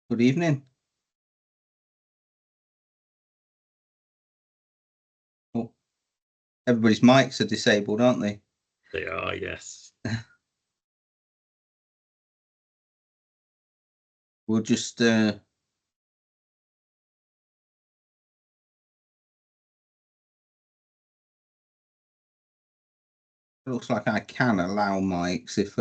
Good evening. Oh, everybody's mics are disabled, aren't they? They are, yes. We'll just looks like I can allow mics if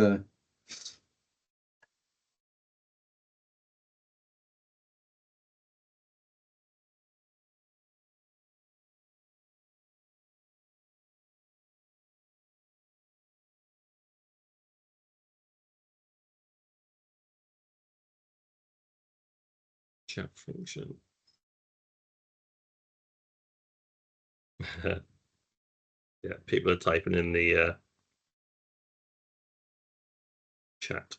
Chat function. Yeah, people are typing in the chat.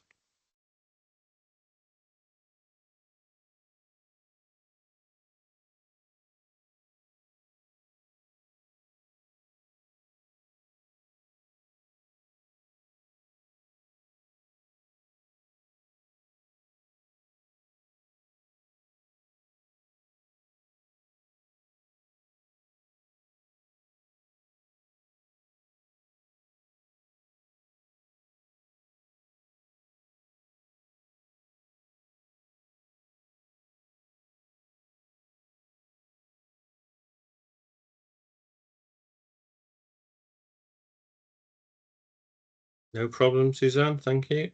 No problem, Suzanne. Thank you.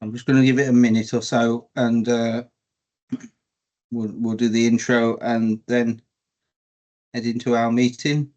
I'm just going to give it a minute or so, and we'll do the intro and then head into our meeting.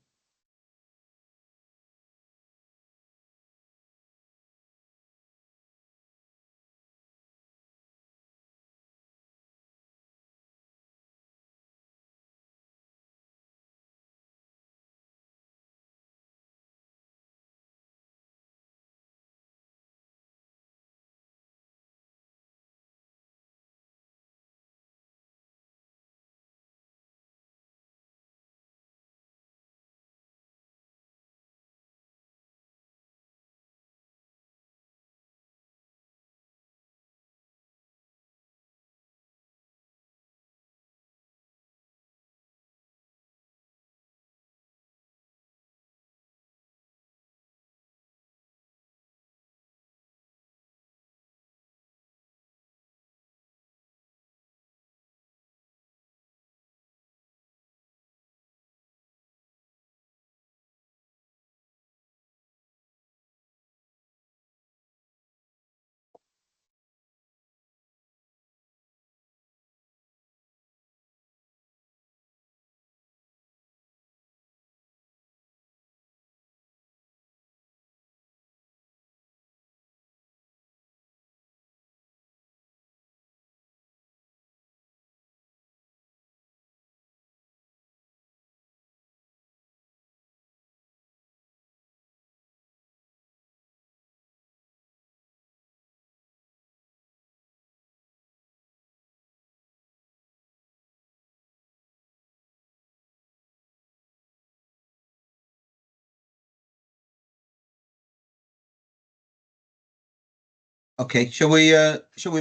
Okay, shall we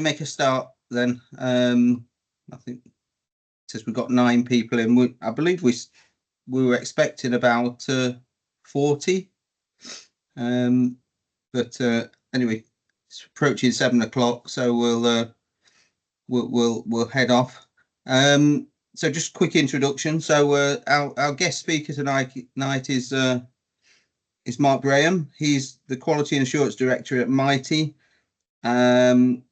make a start then? I think since we've got 9 people in, I believe we were expecting about 40. But anyway, it's approaching 7 o'clock, so we'll head off. So just quick introduction. So our guest speaker tonight is Mark Graham. He's the Quality and Assurance Director at Mighty, and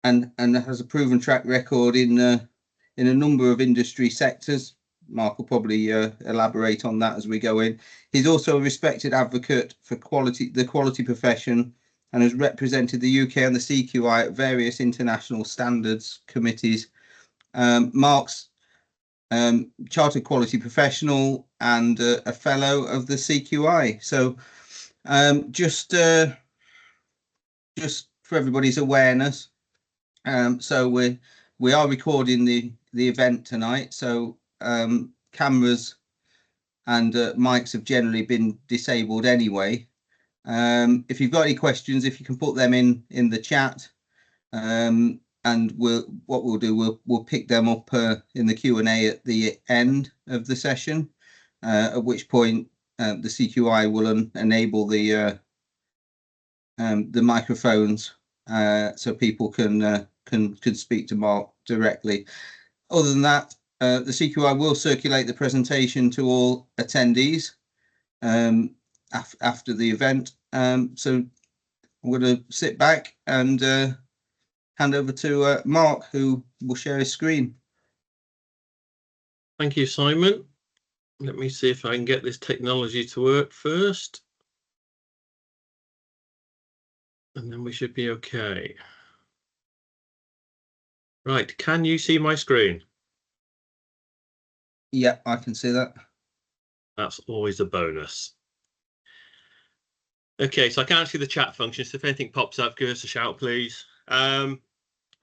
has a proven track record in a number of industry sectors. Mark will probably elaborate on that as we go in. He's also a respected advocate for the quality profession, and has represented the UK and the CQI at various international standards committees. Mark's chartered quality professional and a fellow of the CQI. So Just for everybody's awareness, so we are recording the event tonight. So cameras and mics have generally been disabled anyway. If you've got any questions, if you can put them in the chat, and we'll pick them up in the Q&A at the end of the session, at which point the CQI will enable the microphones so people can speak to Mark directly. Other than that, the CQI will circulate the presentation to all attendees after the event. So I'm going to sit back and hand over to Mark, who will share his screen. Thank you, Simon. Let me see if I can get this technology to work first. And then we should be okay. Right, can you see my screen? Yeah, I can see that. That's always a bonus. Okay, so I can't see the chat function, so if anything pops up, give us a shout, please.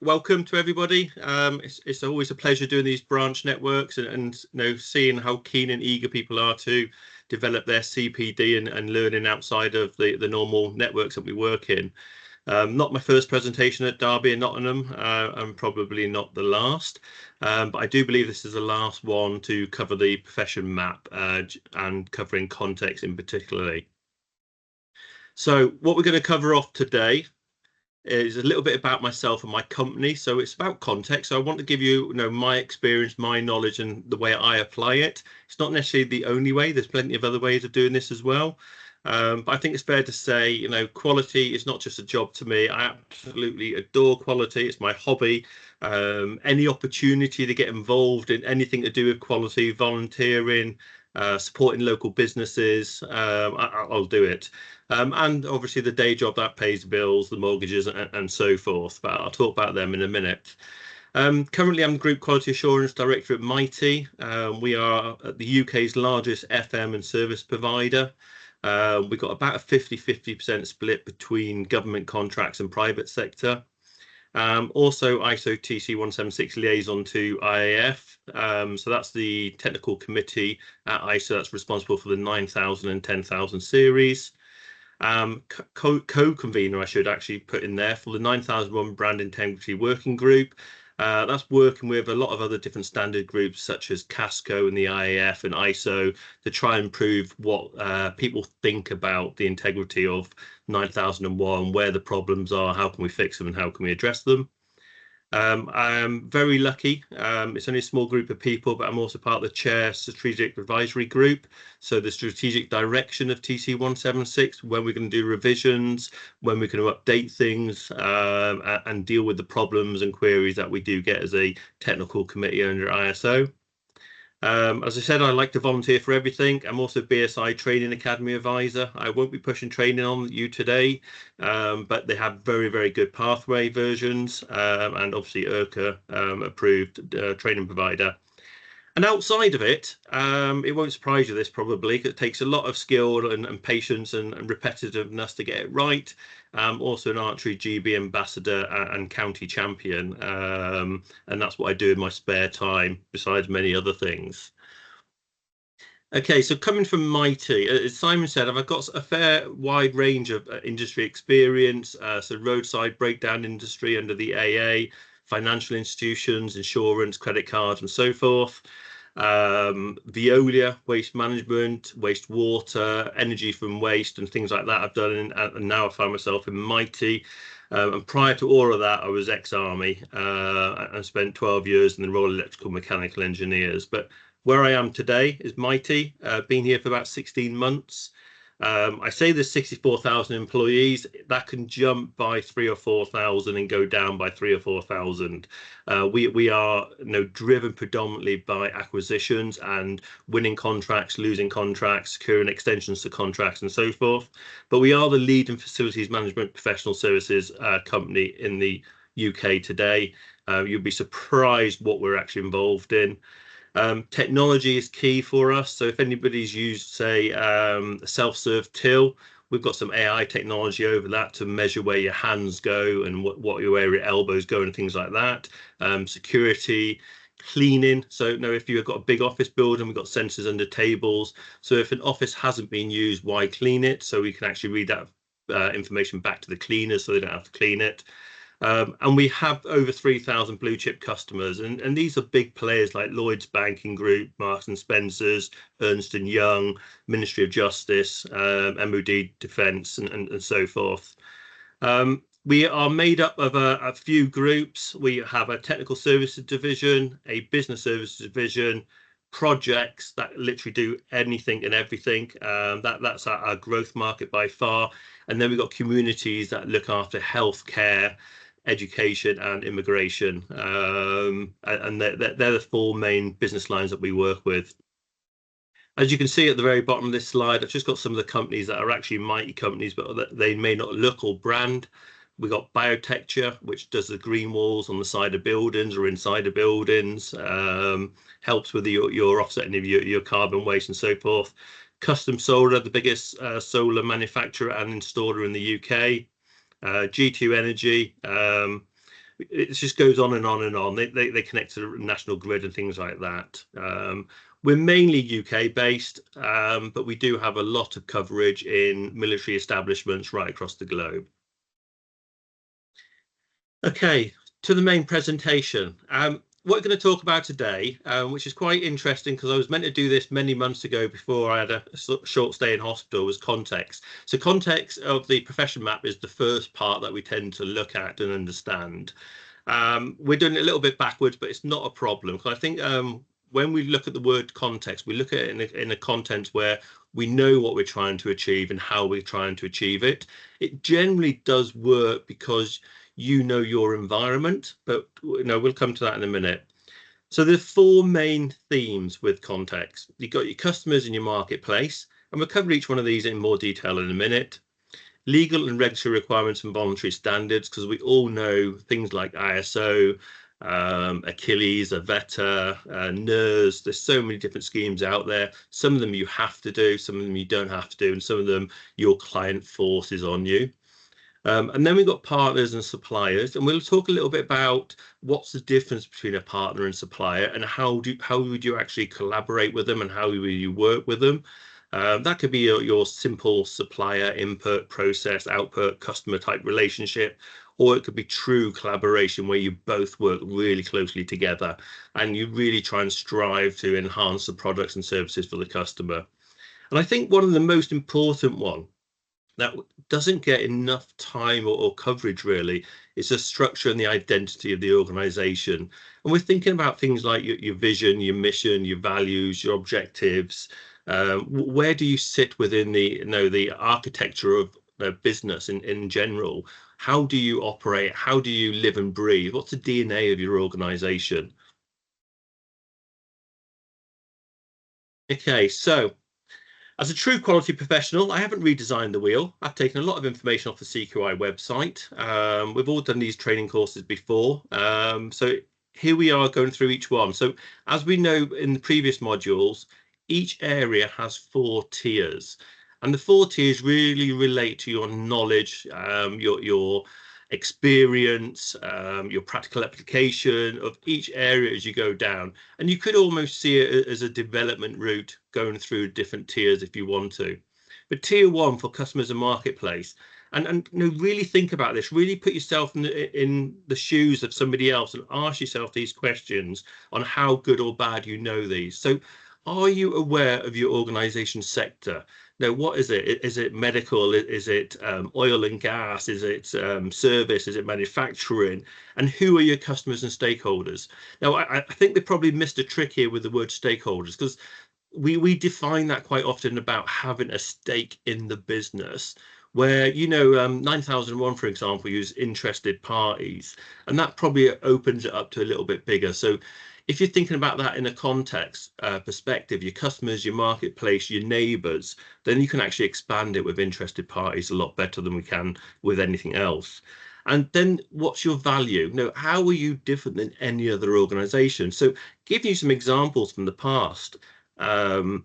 Welcome to everybody. It's always a pleasure doing these branch networks and seeing how keen and eager people are to develop their CPD and learning outside of the normal networks that we work in. Not my first presentation at Derby and Nottingham, and probably not the last, but I do believe this is the last one to cover the profession map and covering context in particularly. So what we're going to cover off today is a little bit about myself and my company. So it's about context. So I want to give you, my experience, my knowledge, and the way I apply it. It's not necessarily the only way. There's plenty of other ways of doing this as well. But I think it's fair to say, quality is not just a job to me. I absolutely adore quality. It's my hobby. Any opportunity to get involved in anything to do with quality, volunteering, supporting local businesses, I'll do it. And obviously the day job that pays bills, the mortgages and so forth, but I'll talk about them in a minute. Currently, I'm Group Quality Assurance Director at Mighty. We are the UK's largest FM and service provider. We've got about a 50-50% split between government contracts and private sector. Also ISO TC 176 liaison to IAF. So that's the technical committee at ISO that's responsible for the 9000 and 10,000 series. Co-convener, I should actually put in there, for the 9001 Brand Integrity Working Group. That's working with a lot of other different standard groups such as CASCO and the IAF and ISO to try and prove what people think about the integrity of 9001, where the problems are, how can we fix them and how can we address them. I'm very lucky. It's only a small group of people, but I'm also part of the Chair Strategic Advisory Group. So the strategic direction of TC 176, when we're going to do revisions, when we're going to update things, and deal with the problems and queries that we do get as a technical committee under ISO. As I said, I like to volunteer for everything. I'm also BSI Training Academy advisor. I won't be pushing training on you today, but they have very, very good pathway versions, and obviously IRCA approved training provider. And outside of it, it won't surprise you this probably, because it takes a lot of skill and patience and repetitiveness to get it right. Also an archery GB ambassador and county champion, and that's what I do in my spare time besides many other things. Okay, so coming from Mighty, as Simon said, I've got a fair wide range of industry experience, so roadside breakdown industry under the AA, financial institutions, insurance, credit cards and so forth. Veolia, waste management, wastewater, energy from waste and things like that I've done, and now I find myself in Mighty. And prior to all of that, I was ex-army and spent 12 years in the Royal Electrical Mechanical Engineers. But where I am today is Mighty. Been here for about 16 months. I say there's 64,000 employees. That can jump by 3,000 or 4,000 and go down by 3,000 or 4,000. We are driven predominantly by acquisitions and winning contracts, losing contracts, securing extensions to contracts and so forth. But we are the leading facilities management professional services company in the UK today. You'll be surprised what we're actually involved in. Technology is key for us. So if anybody's used, say, a self-serve till, We've got some AI technology over that to measure where your hands go and what where your elbows go and things like that. Security, cleaning. So if you've got a big office building, we've got sensors under tables. So if an office hasn't been used, why clean it? So we can actually read that information back to the cleaners so they don't have to clean it. And we have over 3,000 blue chip customers, and these are big players like Lloyds Banking Group, Marks and Spencers, Ernst and Young, Ministry of Justice, MOD Defence, and so forth. We are made up of a few groups. We have a technical services division, a business services division, projects that literally do anything and everything. That's our growth market by far. And then we've got communities that look after healthcare, education and immigration. And they're the four main business lines that we work with. As you can see at the very bottom of this slide, I've just got some of the companies that are actually mighty companies, but they may not look or brand. We've got Biotecture, which does the green walls on the side of buildings or inside of buildings, helps with your offsetting of your carbon waste and so forth. Custom Solar, the biggest solar manufacturer and installer in the UK. G2 Energy, it just goes on and on and on. They connect to the national grid and things like that. We're mainly UK based, but we do have a lot of coverage in military establishments right across the globe. Okay, to the main presentation. What we're going to talk about today, which is quite interesting because I was meant to do this many months ago before I had a short stay in hospital, was context. So context of the profession map is the first part that we tend to look at and understand. We're doing it a little bit backwards, but it's not a problem. I think when we look at the word context, we look at it in a content where we know what we're trying to achieve and how we're trying to achieve it. It generally does work because you know your environment, but we'll come to that in a minute. So there's four main themes with context. You've got your customers in your marketplace, and we'll cover each one of these in more detail in a minute. Legal and regulatory requirements and voluntary standards, because we all know things like ISO, Achilles, Avetta, NERS. There's so many different schemes out there. Some of them you have to do, some of them you don't have to do, and some of them your client forces on you. And then we've got partners and suppliers, and we'll talk a little bit about what's the difference between a partner and supplier, and how would you actually collaborate with them, and how will you work with them. That could be your simple supplier input, process, output, customer type relationship, or it could be true collaboration where you both work really closely together and you really try and strive to enhance the products and services for the customer. And I think one of the most important one that doesn't get enough time or coverage really is the structure and the identity of the organization. And we're thinking about things like your vision, your mission, your values, your objectives. Where do you sit within the architecture of the business in general? How do you operate? How do you live and breathe? What's the DNA of your organization? Okay, so as a true quality professional, I haven't redesigned the wheel. I've taken a lot of information off the CQI website. We've all done these training courses before. So here we are going through each one. So as we know in the previous modules, each area has 4 tiers. And the 4 tiers really relate to your knowledge, your experience, your practical application of each area as you go down. And you could almost see it as a development route going through different tiers if you want to. But tier 1 for customers and marketplace, and really think about this, really put yourself in the shoes of somebody else and ask yourself these questions on how good or bad you know these. So are you aware of your organization's sector? Now, what is it? Is it medical? Is it oil and gas? Is it service? Is it manufacturing? And who are your customers and stakeholders? Now, I think they probably missed a trick here with the word stakeholders, because we define that quite often about having a stake in the business, where 9001, for example, use interested parties, and that probably opens it up to a little bit bigger. So if you're thinking about that in a context perspective, your customers, your marketplace, your neighbours, then you can actually expand it with interested parties a lot better than we can with anything else. And then what's your value? How are you different than any other organisation? So give you some examples from the past. The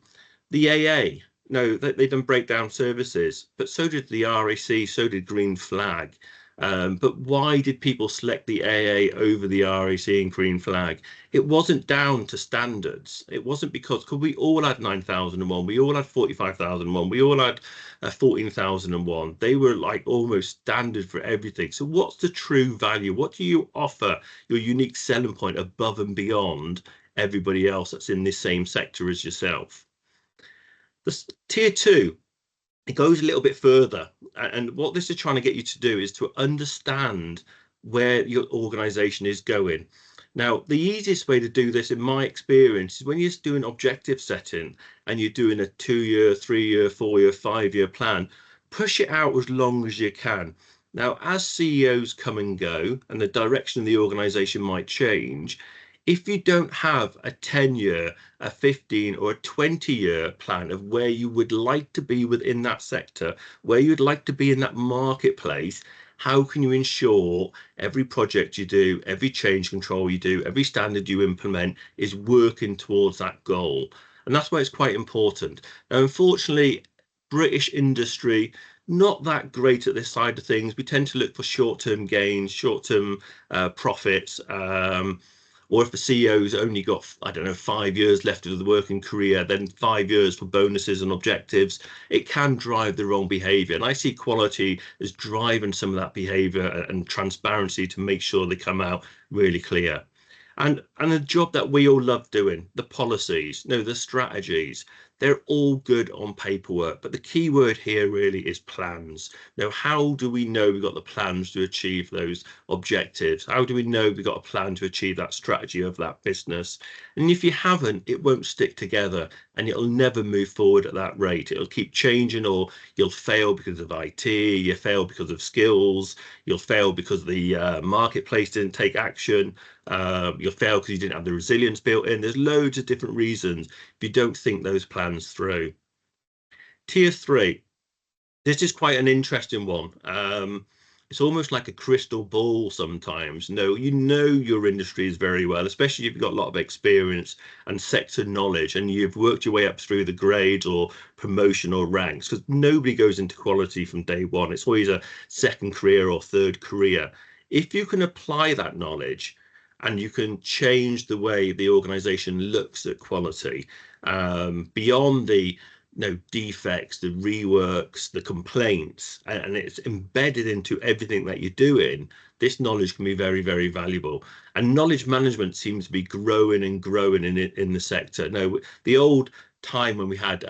AA, no, they done breakdown services, but so did the RAC, so did Green Flag. But why did people select the AA over the RAC and Green Flag? It wasn't down to standards. It wasn't because we all had 9001, we all had 45,001, we all had 14,001. They were like almost standard for everything. So what's the true value? What do you offer your unique selling point above and beyond everybody else that's in this same sector as yourself? The tier 2, it goes a little bit further, and what this is trying to get you to do is to understand where your organization is going. Now, the easiest way to do this in my experience is when you're doing objective setting and you're doing a 2-year, 3-year, 4-year, 5-year plan, push it out as long as you can. Now, as CEOs come and go and the direction of the organization might change, if you don't have a 10-year, a 15 or a 20-year plan of where you would like to be within that sector, where you'd like to be in that marketplace, how can you ensure every project you do, every change control you do, every standard you implement is working towards that goal? And that's why it's quite important. Now, unfortunately, British industry, not that great at this side of things. We tend to look for short-term gains, short-term profits. Or if the CEO's only got, I don't know, 5 years left of the working career, then 5 years for bonuses and objectives, it can drive the wrong behavior. And I see quality as driving some of that behavior and transparency to make sure they come out really clear. And a job that we all love doing, the policies, the strategies, they're all good on paperwork. But the key word here really is plans. How do we know we've got the plans to achieve those objectives? How do we know we've got a plan to achieve that strategy of that business? And if you haven't, it won't stick together and it'll never move forward at that rate. It'll keep changing, or you'll fail because of IT, you fail because of skills, you'll fail because the marketplace didn't take action. You'll fail because you didn't have the resilience built in. There's loads of different reasons if you don't think those plans through. Tier 3, this is quite an interesting one. It's almost like a crystal ball sometimes. You know your industries very well, especially if you've got a lot of experience and sector knowledge and you've worked your way up through the grades or promotion or ranks, because nobody goes into quality from day one. It's always a second career or third career. If you can apply that knowledge and you can change the way the organization looks at quality, beyond the defects, the reworks, the complaints, and it's embedded into everything that you're doing, this knowledge can be very, very valuable. And knowledge management seems to be growing and growing in the sector. The old time when we had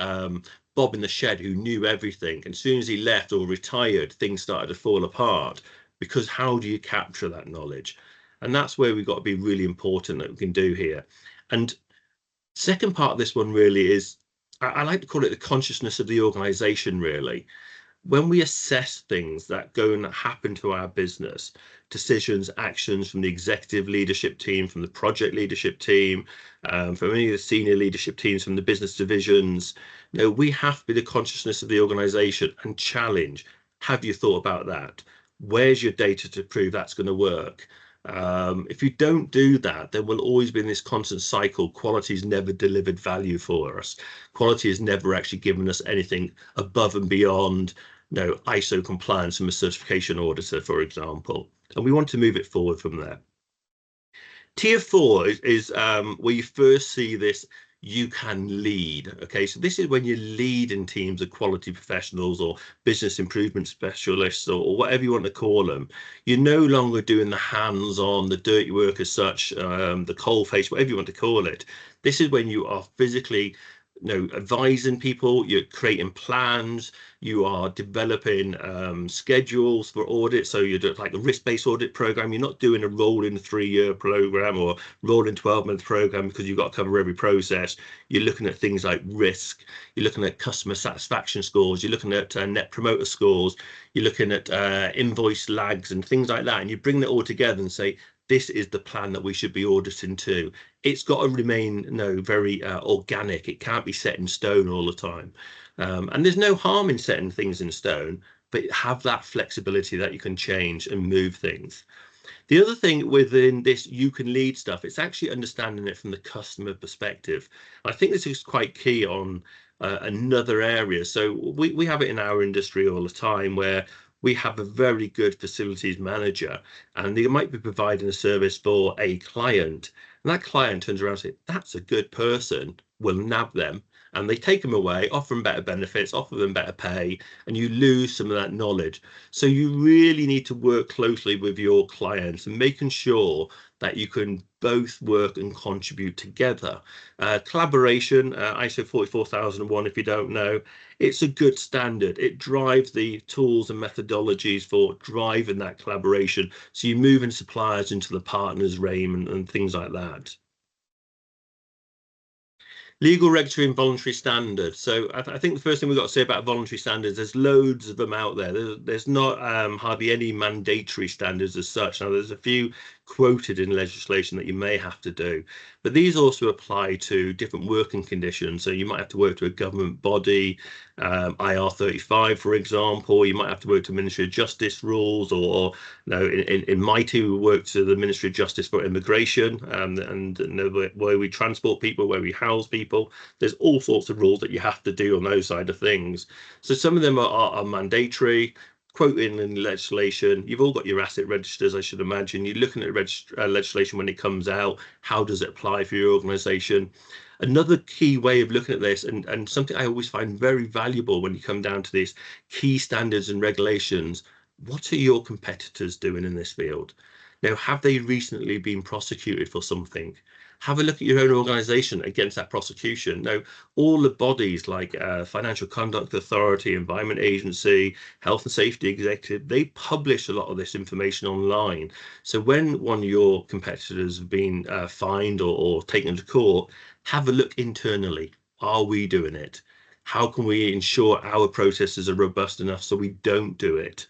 Bob in the shed who knew everything, and as soon as he left or retired, things started to fall apart, because how do you capture that knowledge? And that's where we've got to be really important that we can do here. And second part of this one really is, I like to call it the consciousness of the organization, really. When we assess things that go and happen to our business, decisions, actions from the executive leadership team, from the project leadership team, from any of the senior leadership teams, from the business divisions, we have to be the consciousness of the organization and challenge. Have you thought about that? Where's your data to prove that's going to work? If you don't do that, then we'll always be in this constant cycle. Quality's never delivered value for us. Quality has never actually given us anything above and beyond ISO compliance from a certification auditor, for example. And we want to move it forward from there. Tier 4 is where you first see this, you can lead. Okay, so this is when you lead in teams of quality professionals or business improvement specialists, or whatever you want to call them. You're no longer doing the hands-on, the dirty work as such, the coal face, whatever you want to call it. This is when you are physically advising people, you're creating plans, you are developing schedules for audit. So you're doing like a risk-based audit program. You're not doing a rolling 3-year program or rolling 12-month program because you've got to cover every process. You're looking at things like risk, you're looking at customer satisfaction scores, you're looking at net promoter scores, you're looking at invoice lags and things like that, and you bring that all together and say, this is the plan that we should be auditing to. It's got to remain very organic. It can't be set in stone all the time. And there's no harm in setting things in stone, but have that flexibility that you can change and move things. The other thing within this you can lead stuff, it's actually understanding it from the customer perspective. I think this is quite key on another area. So we have it in our industry all the time where we have a very good facilities manager and they might be providing a service for a client. And that client turns around and says, that's a good person, we'll nab them. And they take them away, offer them better benefits, offer them better pay, and you lose some of that knowledge. So you really need to work closely with your clients and making sure that you can both work and contribute together. Collaboration, ISO 44001, if you don't know, it's a good standard. It drives the tools and methodologies for driving that collaboration. So you're moving suppliers into the partners realm and things like that. Legal, regulatory and voluntary standards. So I think the first thing we've got to say about voluntary standards, there's loads of them out there. There's not hardly any mandatory standards as such. Now, there's a few quoted in legislation that you may have to do, but these also apply to different working conditions. So you might have to work to a government body, IR35, for example. You might have to work to Ministry of Justice rules, or in my team, we work to the Ministry of Justice for immigration, and where we transport people, where we house people. There's all sorts of rules that you have to do on those side of things. So some of them are mandatory. Quoting in legislation, you've all got your asset registers, I should imagine. You're looking at legislation when it comes out. How does it apply for your organization? Another key way of looking at this, and something I always find very valuable when you come down to these key standards and regulations, what are your competitors doing in this field? Now, have they recently been prosecuted for something? Have a look at your own organization against that prosecution. Now, all the bodies like Financial Conduct Authority, Environment Agency, Health and Safety Executive, they publish a lot of this information online. So when one of your competitors have been fined or taken to court, have a look internally. Are we doing it? How can we ensure our processes are robust enough so we don't do it?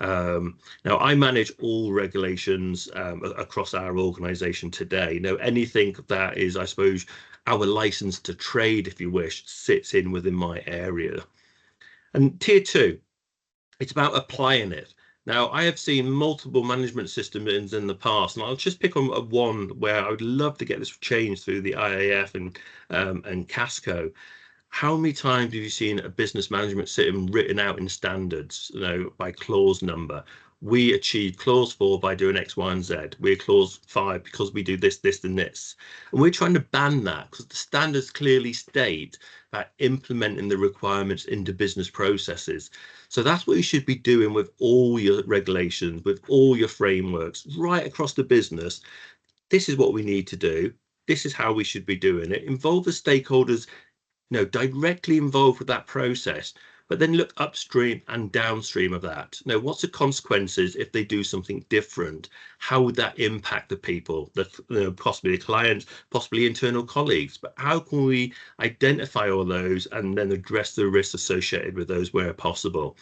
Now, I manage all regulations across our organization today. Now, anything that is, I suppose, our license to trade, if you wish, sits in within my area. And tier 2, it's about applying it. Now, I have seen multiple management systems in the past, and I'll just pick on one where I would love to get this changed through the IAF and Casco. How many times have you seen a business management system written out in standards, by clause number? We achieve clause 4 by doing X, Y, and Z. We're clause 5 because we do this, this, and this. And we're trying to ban that because the standards clearly state that implementing the requirements into business processes. So that's what you should be doing with all your regulations, with all your frameworks, right across the business. This is what we need to do. This is how we should be doing it. Involve the stakeholders directly involved with that process, but then look upstream and downstream of that. Now, what's the consequences if they do something different? How would that impact the people, possibly the clients, possibly internal colleagues? But how can we identify all those and then address the risks associated with those where possible?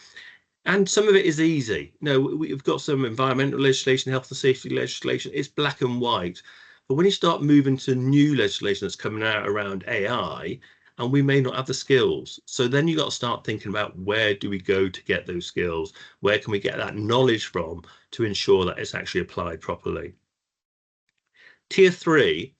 And some of it is easy. We've got some environmental legislation, health and safety legislation. It's black and white. But when you start moving to new legislation that's coming out around AI, and we may not have the skills. So then you got to start thinking about where do we go to get those skills? Where can we get that knowledge from to ensure that it's actually applied properly? Tier 3,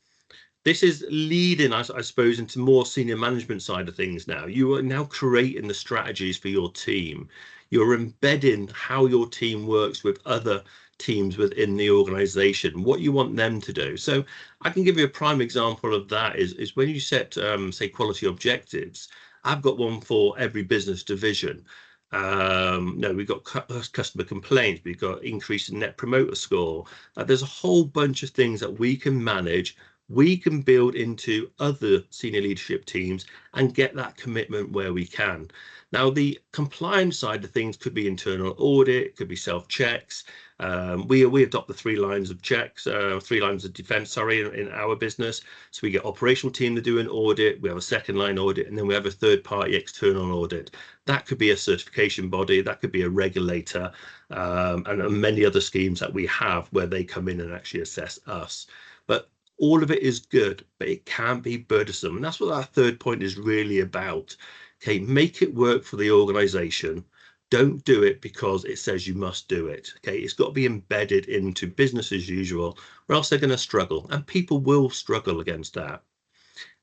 this is leading, I suppose, into more senior management side of things now. You are now creating the strategies for your team. You're embedding how your team works with other teams within the organization, what you want them to do. So I can give you a prime example of that is when you set, say, quality objectives. I've got one for every business division. We've got customer complaints, we've got increase in net promoter score. There's a whole bunch of things that we can manage, we can build into other senior leadership teams and get that commitment where we can. Now, the compliance side of things could be internal audit, could be self-checks. We adopt the 3 lines of checks, 3 lines of defense, in our business. So we get operational team to do an audit, we have a second line audit, and then we have a third party external audit. That could be a certification body, that could be a regulator, and many other schemes that we have where they come in and actually assess us. But all of it is good, but it can be burdensome. And that's what that third point is really about. Okay, make it work for the organization. Don't do it because it says you must do it. Okay, it's got to be embedded into business as usual, or else they're going to struggle, and people will struggle against that.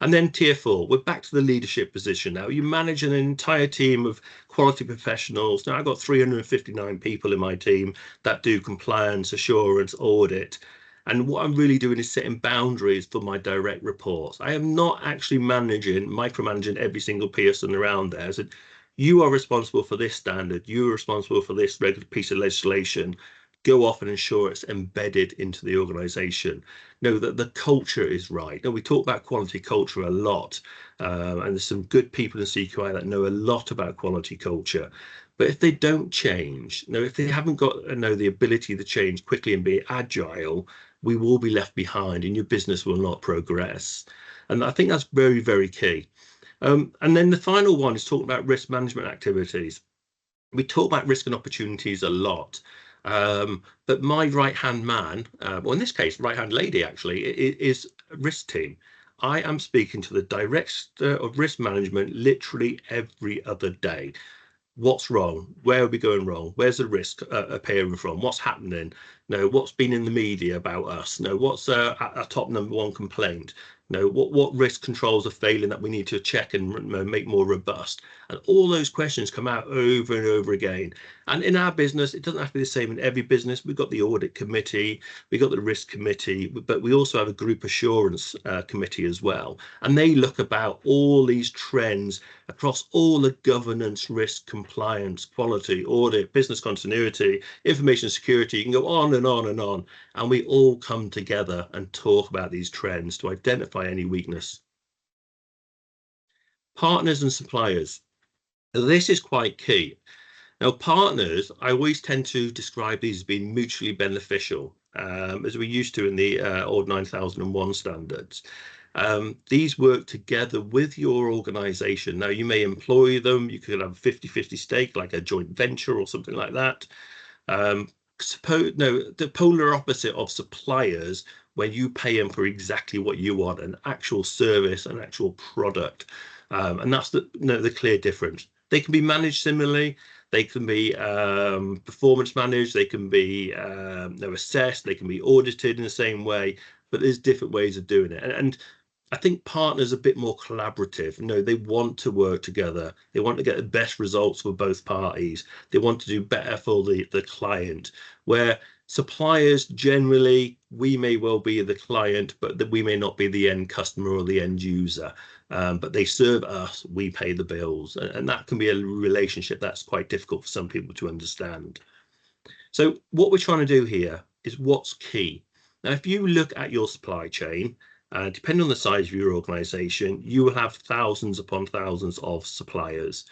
And then tier 4, we're back to the leadership position now. You manage an entire team of quality professionals. Now I've got 359 people in my team that do compliance, assurance, audit. And what I'm really doing is setting boundaries for my direct reports. I am not actually micromanaging every single person around there. So you are responsible for this standard. You're responsible for this regular piece of legislation. Go off and ensure it's embedded into the organization. Know that the culture is right. Now, we talk about quality culture a lot, and there's some good people in CQI that know a lot about quality culture. But if they don't change, if they haven't got the ability to change quickly and be agile, we will be left behind and your business will not progress. And I think that's very, very key. And then the final one is talking about risk management activities. We talk about risk and opportunities a lot. But my right-hand man, well, in this case, right-hand lady, actually, is a risk team. I am speaking to the director of risk management literally every other day. What's wrong? Where are we going wrong? Where's the risk appearing from? What's happening? What's been in the media about us? What's a top #1 complaint? What risk controls are failing that we need to check and make more robust? And all those questions come out over and over again. And in our business, it doesn't have to be the same in every business. We've got the audit committee, we've got the risk committee, but we also have a group assurance committee as well. And they look about all these trends across all the governance, risk, compliance, quality, audit, business continuity, information security. You can go on and on and on. And we all come together and talk about these trends to identify any weakness. Partners and suppliers. This is quite key. Now, partners, I always tend to describe these as being mutually beneficial, as we used to in the old 9001 standards. These work together with your organization. Now, you may employ them. You could have a 50-50 stake, like a joint venture or something like that. The polar opposite of suppliers, where you pay them for exactly what you want, an actual service, an actual product. And that's the clear difference. They can be managed similarly. They can be performance managed. They can be assessed. They can be audited in the same way. But there's different ways of doing it. And I think partners are a bit more collaborative. They want to work together. They want to get the best results for both parties. They want to do better for the client. Where suppliers, generally, we may well be the client, but we may not be the end customer or the end user. But they serve us, we pay the bills. And that can be a relationship that's quite difficult for some people to understand. So what we're trying to do here is what's key. Now, if you look at your supply chain, depending on the size of your organization, you will have thousands upon thousands of suppliers.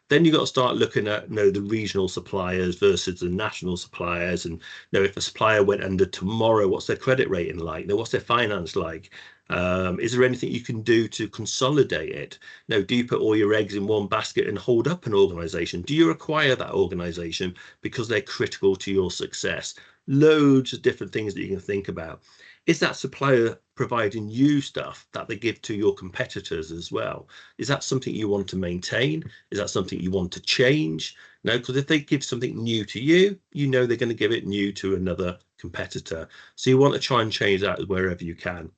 Then you've got to start looking at the regional suppliers versus the national suppliers. And if a supplier went under tomorrow, what's their credit rating like? What's their finance like? Is there anything you can do to consolidate it? Do you put all your eggs in one basket and hold up an organization? Do you acquire that organization because they're critical to your success? Loads of different things that you can think about. Is that supplier providing you stuff that they give to your competitors as well? Is that something you want to maintain? Is that something you want to change? No, because if they give something new to you, they're going to give it new to another competitor. So you want to try and change that wherever you can.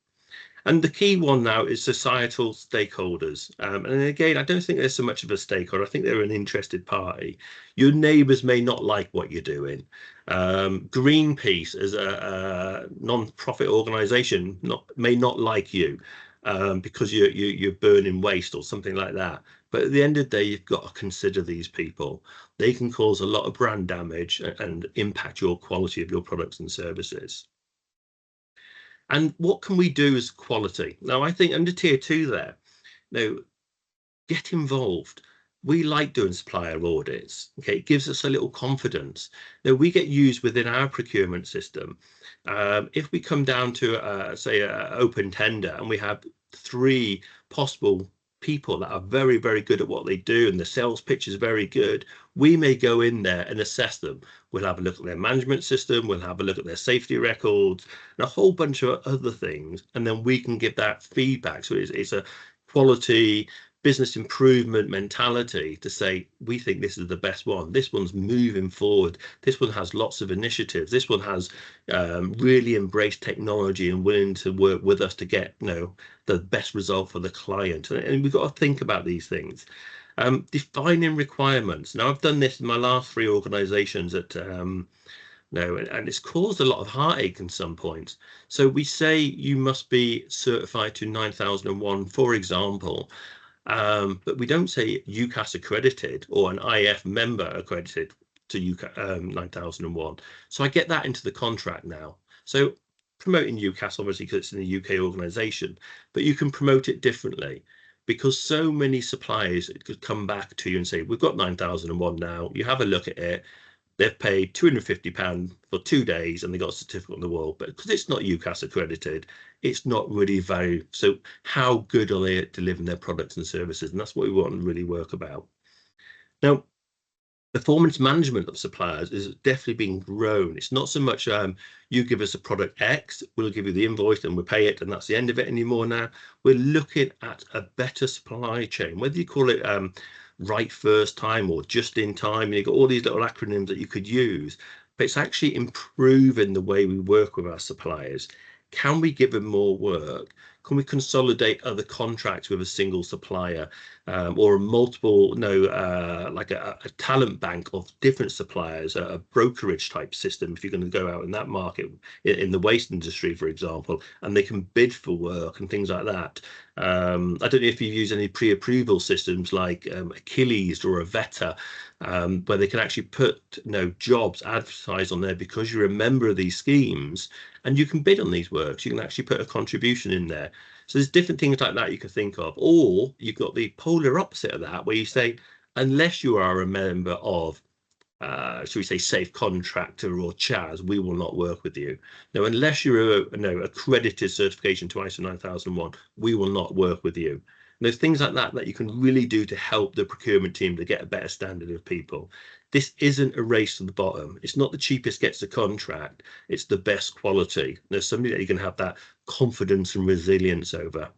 And the key one now is societal stakeholders. And again, I don't think there's so much of a stakeholder. I think they're an interested party. Your neighbours may not like what you're doing. Greenpeace, as a non-profit organisation, may not like you because you're burning waste or something like that. But at the end of the day, you've got to consider these people. They can cause a lot of brand damage and impact your quality of your products and services. And what can we do as quality? Now, I think under tier 2 there, get involved. We like doing supplier audits. Okay, it gives us a little confidence. We get used within our procurement system. If we come down to, say, an open tender and we have 3 possible people that are very, very good at what they do and the sales pitch is very good, we may go in there and assess them. We'll have a look at their management system, we'll have a look at their safety records and a whole bunch of other things, and then we can give that feedback. So it's a quality business improvement mentality to say, we think this is the best one. This one's moving forward. This one has lots of initiatives. This one has really embraced technology and willing to work with us to get, the best result for the client. And we've got to think about these things. Defining requirements. Now, I've done this in my last 3 organizations at and it's caused a lot of heartache in some points. So we say you must be certified to 9001, for example, but we don't say UCAS accredited or an IF member accredited to UCAS 9001. So I get that into the contract now. So promoting UCAS, obviously, because it's in a UK organization, but you can promote it differently, because so many suppliers could come back to you and say, we've got 9001 now, you have a look at it. They've paid £250 for 2 days and they got a certificate on the wall, but because it's not UCAS accredited, it's not really valued. So how good are they at delivering their products and services? And that's what we want to really work about. Now, performance management of suppliers is definitely being grown. It's not so much you give us a product X, we'll give you the invoice and we'll pay it, and that's the end of it anymore. Now we're looking at a better supply chain, whether you call it right first time or just in time, and you've got all these little acronyms that you could use, but it's actually improving the way we work with our suppliers. Can we give them more work? Can we consolidate other contracts with a single supplier, or a multiple, like a talent bank of different suppliers, a brokerage type system, if you're going to go out in that market in the waste industry, for example, and they can bid for work and things like that. I don't know if you use any pre-approval systems like Achilles or a Veta, where they can actually put jobs advertised on there because you're a member of these schemes and you can bid on these works. You can actually put a contribution in there. So there's different things like that you can think of. Or you've got the polar opposite of that, where you say, unless you are a member of should we say Safe Contractor or CHAS, we will not work with you. Now, unless you're accredited certification to ISO 9001, we will not work with you. And there's things like that that you can really do to help the procurement team to get a better standard of people. This isn't a race to the bottom. It's not the cheapest gets the contract. It's the best quality. There's something that you can have that confidence and resilience over.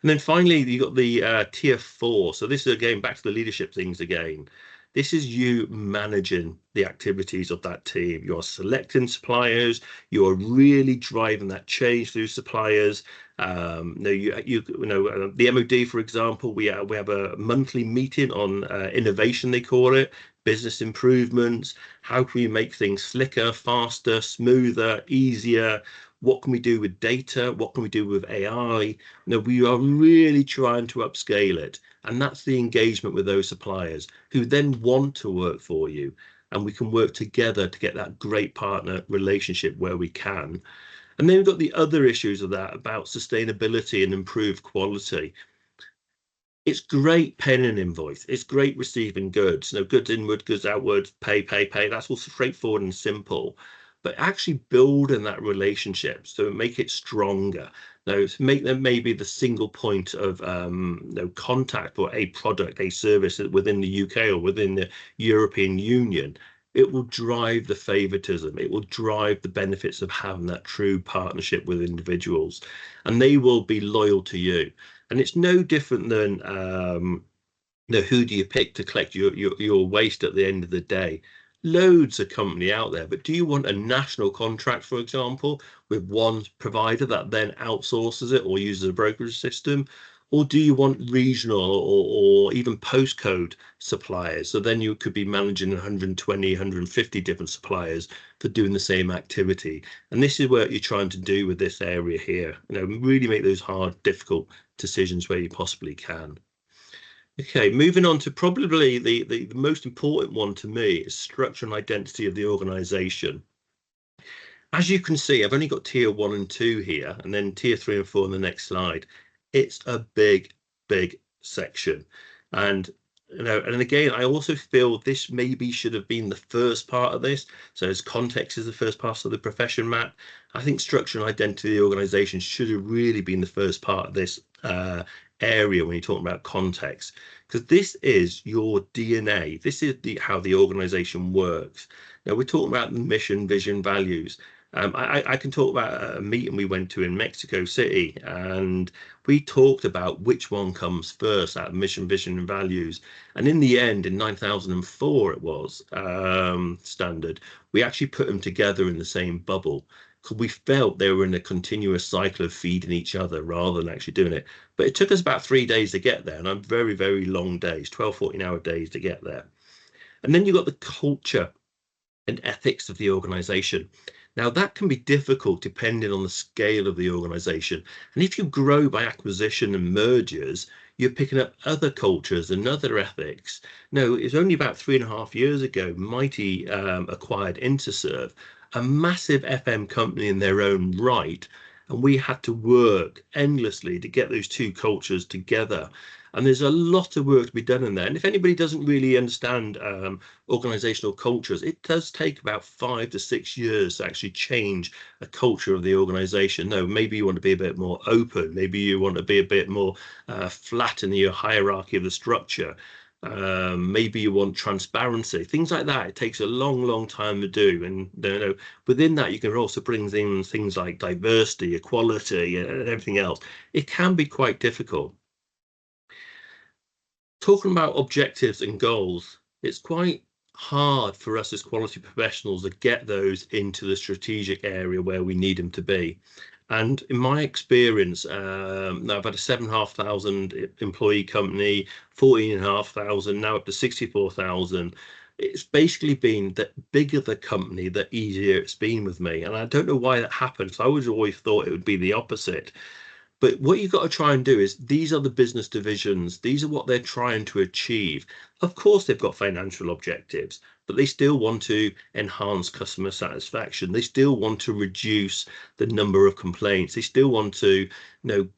And then finally, you've got the tier 4. So this is again back to the leadership things again. This is you managing the activities of that team. You're selecting suppliers. You're really driving that change through suppliers. The MOD, for example, we have a monthly meeting on innovation, they call it, business improvements. How can we make things slicker, faster, smoother, easier? What can we do with data? What can we do with AI? We are really trying to upscale it. And that's the engagement with those suppliers who then want to work for you. And we can work together to get that great partner relationship where we can. And then we've got the other issues of that about sustainability and improved quality. It's great paying an invoice. It's great receiving goods. Goods inward, goods outward, pay. That's all straightforward and simple. But actually building that relationship, so make it stronger. Now, make them maybe the single point of contact for a product, a service within the UK or within the European Union. It will drive the favoritism. It will drive the benefits of having that true partnership with individuals, and they will be loyal to you. And it's no different than who do you pick to collect your waste at the end of the day? Loads of company out there, but do you want a national contract, for example, with one provider that then outsources it or uses a brokerage system? Or do you want regional or even postcode suppliers? So then you could be managing 120, 150 different suppliers for doing the same activity. And this is what you're trying to do with this area here. Really make those hard, difficult decisions where you possibly can. Okay, moving on to probably the most important one to me is structure and identity of the organization. As you can see, I've only got tier 1 and 2 here, and then tier 3 and 4 on the next slide. It's a big section. And again, I also feel this maybe should have been the first part of this. So as context is the first part of the profession map, I think structure and identity of the organization should have really been the first part of this area when you're talking about context, because this is your DNA. This is how the organization works. Now we're talking about the mission, vision, values. I can talk about a meeting we went to in Mexico City, and we talked about which one comes first out of mission, vision, and values. And in the end, in 9004, it was standard, we actually put them together in the same bubble because we felt they were in a continuous cycle of feeding each other rather than actually doing it. But it took us about 3 days to get there, and I'm very, very long days, 12, 14-hour days to get there. And then you've got the culture and ethics of the organization. Now, that can be difficult depending on the scale of the organization. And if you grow by acquisition and mergers, you're picking up other cultures and other ethics. No, it's only about 3.5 years ago, Mighty acquired Interserve, a massive FM company in their own right. And we had to work endlessly to get those two cultures together. And there's a lot of work to be done in there. And if anybody doesn't really understand organizational cultures, it does take about 5 to 6 years to actually change a culture of the organization. No, maybe you want to be a bit more open. Maybe you want to be a bit more flat in your hierarchy of the structure. Maybe you want transparency, things like that. It takes a long, long time to do. And within that, you can also bring in things like diversity, equality, and everything else. It can be quite difficult. Talking about objectives and goals, it's quite hard for us as quality professionals to get those into the strategic area where we need them to be. And in my experience, now I've had a 7,500 employee company, 14,500, now up to 64,000. It's basically been the bigger the company, the easier it's been with me. And I don't know why that happens. I always thought it would be the opposite. But what you've got to try and do is, these are the business divisions. These are what they're trying to achieve. Of course, they've got financial objectives, but they still want to enhance customer satisfaction. They still want to reduce the number of complaints. They still want to,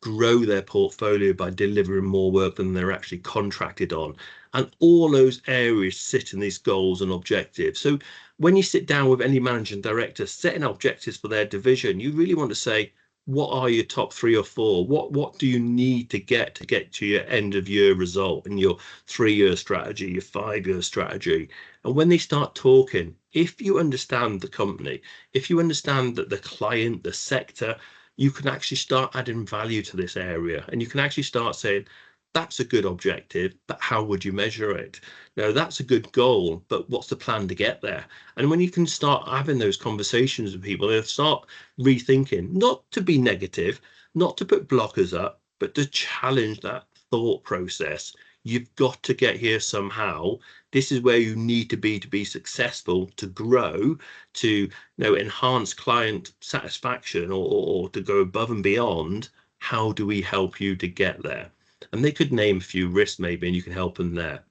grow their portfolio by delivering more work than they're actually contracted on. And all those areas sit in these goals and objectives. So when you sit down with any managing director setting objectives for their division, you really want to say, what are your top 3 or 4? What do you need to get to your end of year result and your 3-year strategy, your 5-year strategy? And when they start talking, if you understand the company, if you understand that the client, the sector, you can actually start adding value to this area, and you can actually start saying, that's a good objective, but how would you measure it? Now, that's a good goal, but what's the plan to get there? And when you can start having those conversations with people, they'll start rethinking, not to be negative, not to put blockers up, but to challenge that thought process. You've got to get here somehow. This is where you need to be successful, to grow, to enhance client satisfaction, or to go above and beyond. How do we help you to get there? And they could name a few risks maybe, and you can help them there.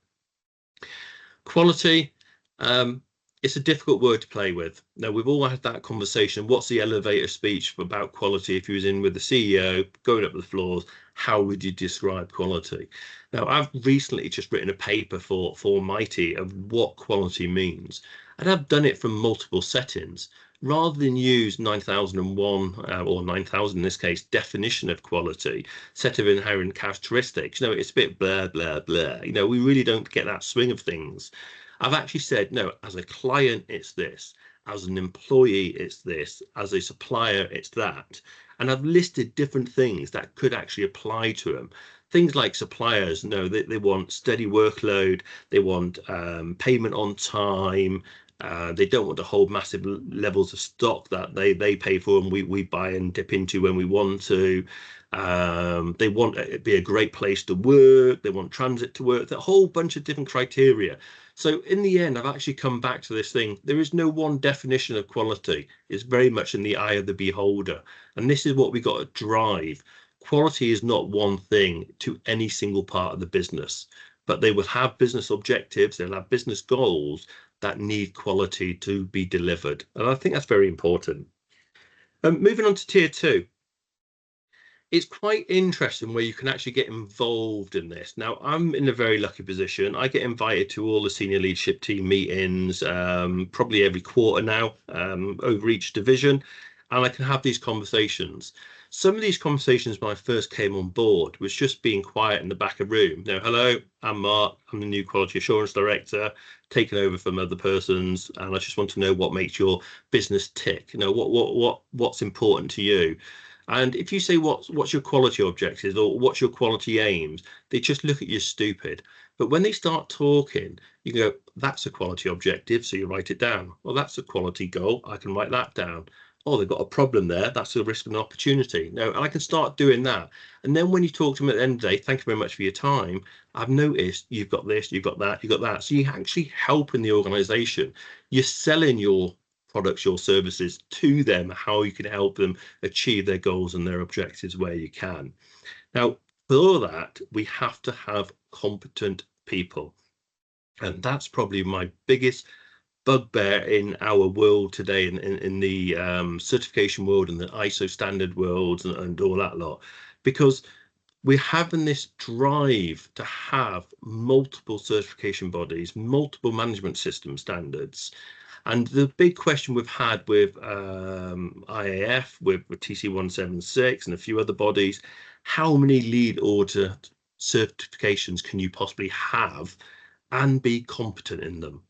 Quality, it's a difficult word to play with. Now, we've all had that conversation. What's the elevator speech about quality? If you was in with the CEO going up the floors, how would you describe quality? Now, I've recently just written a paper for Mighty of what quality means, and I've done it from multiple settings. Rather than use 9001 or 9000 in this case definition of quality, set of inherent characteristics, it's a bit blah blah blah. We really don't get that swing of things. I've actually said, no, as a client it's this, as an employee it's this, as a supplier it's that. And I've listed different things that could actually apply to them. Things like suppliers, they want steady workload, they want payment on time. They don't want to hold massive levels of stock that they pay for and we buy and dip into when we want to. They want it to be a great place to work. They want transit to work. A whole bunch of different criteria. So in the end, I've actually come back to this thing. There is no one definition of quality. It's very much in the eye of the beholder. And this is what we got to drive. Quality is not one thing to any single part of the business, but they will have business objectives. They'll have business goals that need quality to be delivered. And I think that's very important. Moving on to tier 2. It's quite interesting where you can actually get involved in this. Now, I'm in a very lucky position. I get invited to all the senior leadership team meetings, probably every quarter now, over each division. and I can have these conversations. Some of these conversations when I first came on board was just being quiet in the back of the room. Hello, I'm Mark. I'm the new quality assurance director, taking over from other persons, and I just want to know what makes your business tick. What's important to you. And if you say what's your quality objectives or what's your quality aims, they just look at you stupid. But when they start talking, you go, that's a quality objective, so you write it down. Well, that's a quality goal. I can write that down. Oh, they've got a problem there. That's a risk and an opportunity. No, and I can start doing that. And then when you talk to them at the end of the day, thank you very much for your time. I've noticed you've got this, you've got that, you've got that. So you're actually helping the organization. You're selling your products, your services to them, how you can help them achieve their goals and their objectives where you can. Now, for that, we have to have competent people. And that's probably my biggest bugbear in our world today, in the certification world and the ISO standard world and all that lot, because we're having this drive to have multiple certification bodies, multiple management system standards. And the big question we've had with IAF, with TC 176 and a few other bodies, how many lead auditor certifications can you possibly have and be competent in them?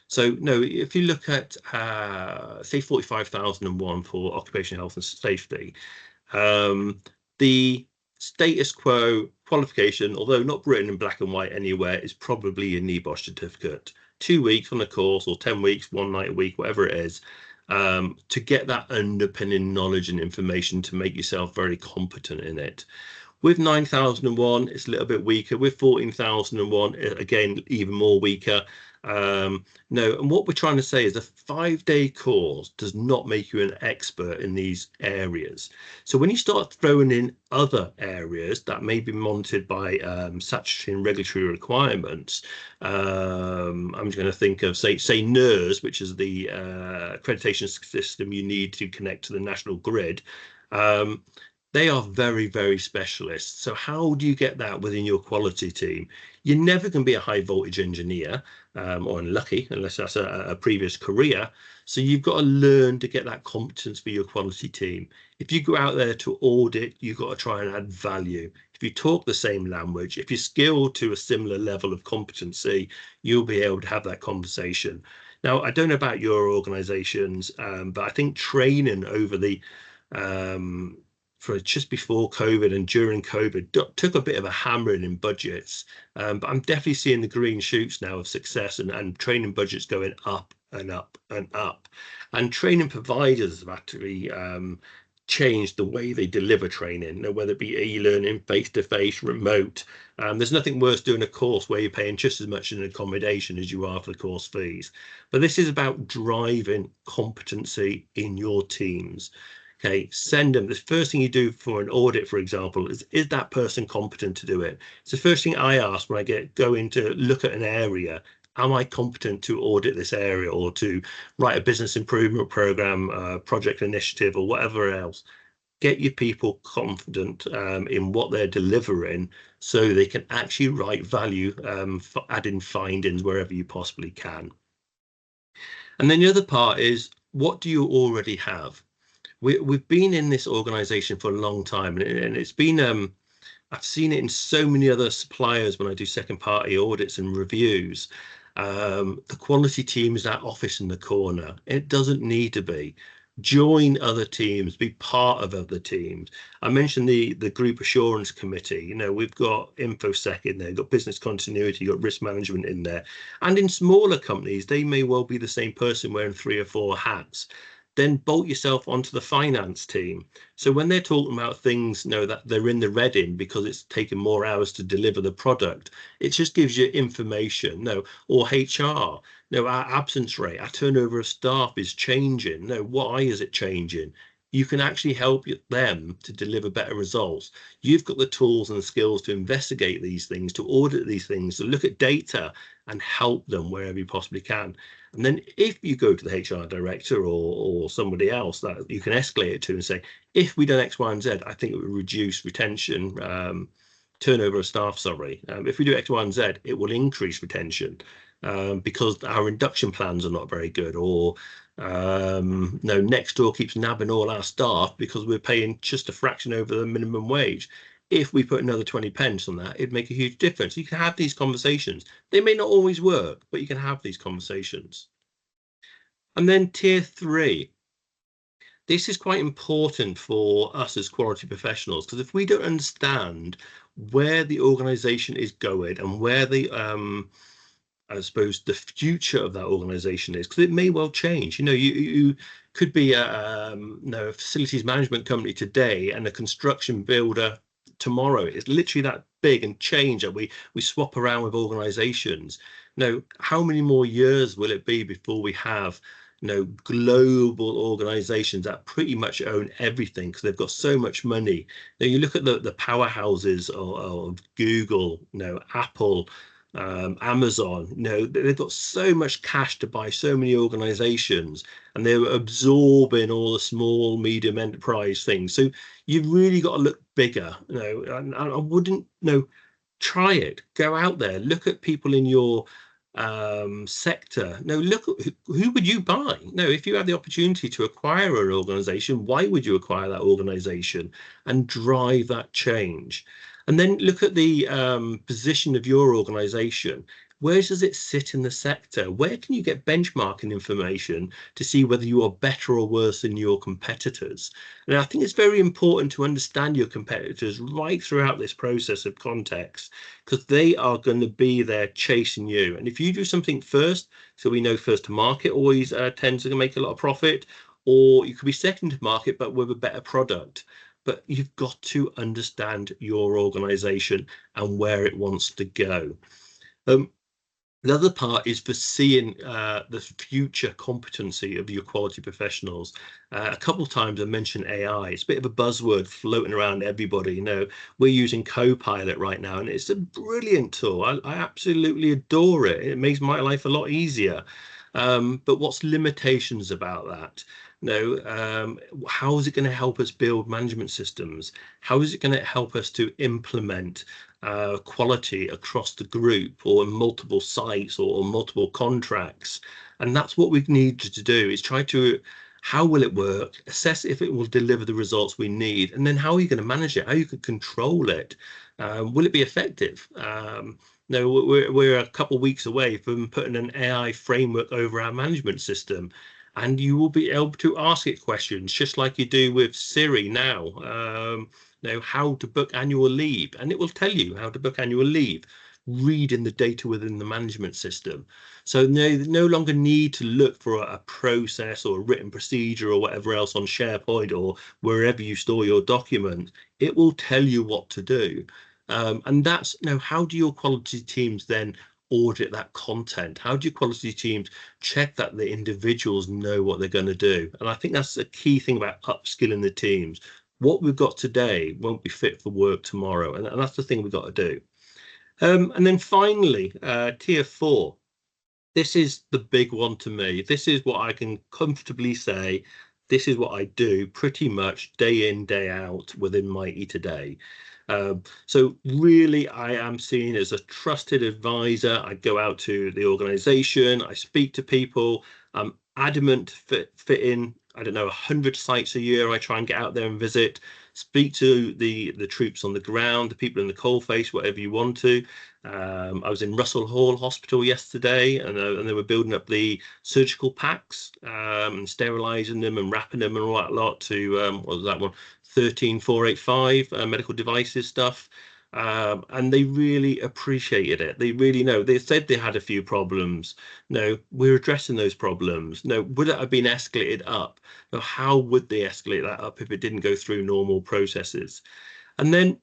So no, if you look at say 45,001 for occupational health and safety, the status quo qualification, although not written in black and white anywhere, is probably a NEBOSH certificate. 2 weeks on a course, or 10 weeks, 1 night a week, whatever it is, to get that underpinning knowledge and information to make yourself very competent in it. With 9001, it's a little bit weaker. With 14,001, again, even more weaker. No, and what we're trying to say is a 5-day course does not make you an expert in these areas. So when you start throwing in other areas that may be monitored by statutory and regulatory requirements, I'm going to think of, say NERS, which is the accreditation system you need to connect to the national grid. They are very, very specialist. So how do you get that within your quality team? You're never going to be a high voltage engineer, or unlucky, unless that's a previous career. So you've got to learn to get that competence for your quality team. If you go out there to audit, you've got to try and add value. If you talk the same language, if you're skilled to a similar level of competency, you'll be able to have that conversation. Now, I don't know about your organizations, but I think training over the for just before COVID and during COVID took a bit of a hammering in budgets, but I'm definitely seeing the green shoots now of success and training budgets going up and up and up. And training providers have actually changed the way they deliver training, whether it be e-learning, face-to-face, remote. There's nothing worse doing a course where you're paying just as much in accommodation as you are for the course fees. But this is about driving competency in your teams. Okay, send them. The first thing you do for an audit, for example, is that person competent to do it? It's the first thing I ask when I go in to look at an area. Am I competent to audit this area or to write a business improvement program, project initiative, or whatever else? Get your people confident in what they're delivering so they can actually write value, for adding findings wherever you possibly can. And then the other part is, what do you already have? We've been in this organization for a long time, and it's been I've seen it in so many other suppliers when I do second party audits and reviews. The quality team is that office in the corner. It doesn't need to be. Join other teams, be part of other teams. I mentioned the group assurance committee. We've got InfoSec in there, got business continuity, got risk management in there. And in smaller companies, they may well be the same person wearing 3 or 4 hats. Then bolt yourself onto the finance team. So when they're talking about things, that they're in the red in because it's taken more hours to deliver the product, it just gives you information. Or HR, our absence rate, our turnover of staff is changing. Why is it changing? You can actually help them to deliver better results. You've got the tools and the skills to investigate these things, to audit these things, to look at data and help them wherever you possibly can. And then if you go to the HR director or somebody else that you can escalate it to and say, if we done X, Y, and Z, I think it would reduce retention, turnover of staff, sorry. If we do X, Y, and Z, it will increase retention. because our induction plans are not very good, or no, next door keeps nabbing all our staff because we're paying just a fraction over the minimum wage. If we put another 20 pence on that, it'd make a huge difference. You can have these conversations. They may not always work, but you can have these conversations. And then tier 3. This is quite important for us as quality professionals, because if we don't understand where the organization is going and where the I suppose the future of that organization is, because it may well change. You could be a facilities management company today and a construction builder tomorrow. It's literally that big and change that we swap around with organizations. How many more years will it be before we have global organizations that pretty much own everything because they've got so much money? You look at the powerhouses of Google, Apple, Amazon. They've got so much cash to buy so many organizations, and they're absorbing all the small, medium enterprise things. So you've really got to look bigger. And I wouldn't try it. Go out there, look at people in your sector. Look at who would you buy. If you had the opportunity to acquire an organization, why would you acquire that organization and drive that change? And then look at the position of your organization. Where does it sit in the sector? Where can you get benchmarking information to see whether you are better or worse than your competitors? And I think it's very important to understand your competitors right throughout this process of context, because they are going to be there chasing you. And if you do something first, so we know first to market always tends to make a lot of profit, or you could be second to market but with a better product. But you've got to understand your organization and where it wants to go. The other part is for seeing the future competency of your quality professionals. A couple of times I mentioned AI. It's a bit of a buzzword floating around everybody. We're using Copilot right now, and it's a brilliant tool. I absolutely adore it. It makes my life a lot easier. But what's limitations about that? How is it going to help us build management systems? How is it going to help us to implement quality across the group or in multiple sites or multiple contracts? And that's what we need to do, is try to, how will it work, assess if it will deliver the results we need, and then how are you going to manage it, how you can control it, will it be effective? We're a couple of weeks away from putting an AI framework over our management system, and you will be able to ask it questions just like you do with Siri now. How to book annual leave, and it will tell you how to book annual leave, reading the data within the management system. So no longer need to look for a process or a written procedure or whatever else on SharePoint or wherever you store your document. It will tell you what to do. And that's how do your quality teams then audit that content? How do your quality teams check that the individuals know what they're going to do? And I think that's a key thing about upskilling the teams. What we've got today won't be fit for work tomorrow, and that's the thing we've got to do. And then finally, tier 4. This is the big one to me. This is what I can comfortably say. This is what I do pretty much day in, day out within Mighty today. So really, I am seen as a trusted advisor. I go out to the organization, I speak to people. I'm adamant to fit in, I don't know, 100 sites a year. I try and get out there and visit, speak to the troops on the ground, the people in the coalface, whatever you want to. I was in Russell Hall Hospital yesterday, and they were building up the surgical packs, and sterilizing them and wrapping them and all that lot to, what was that one? 13485 medical devices stuff. And they really appreciated it. They really know. They said they had a few problems. No, we're addressing those problems. No, would it have been escalated up? No, how would they escalate that up if it didn't go through normal processes? And then,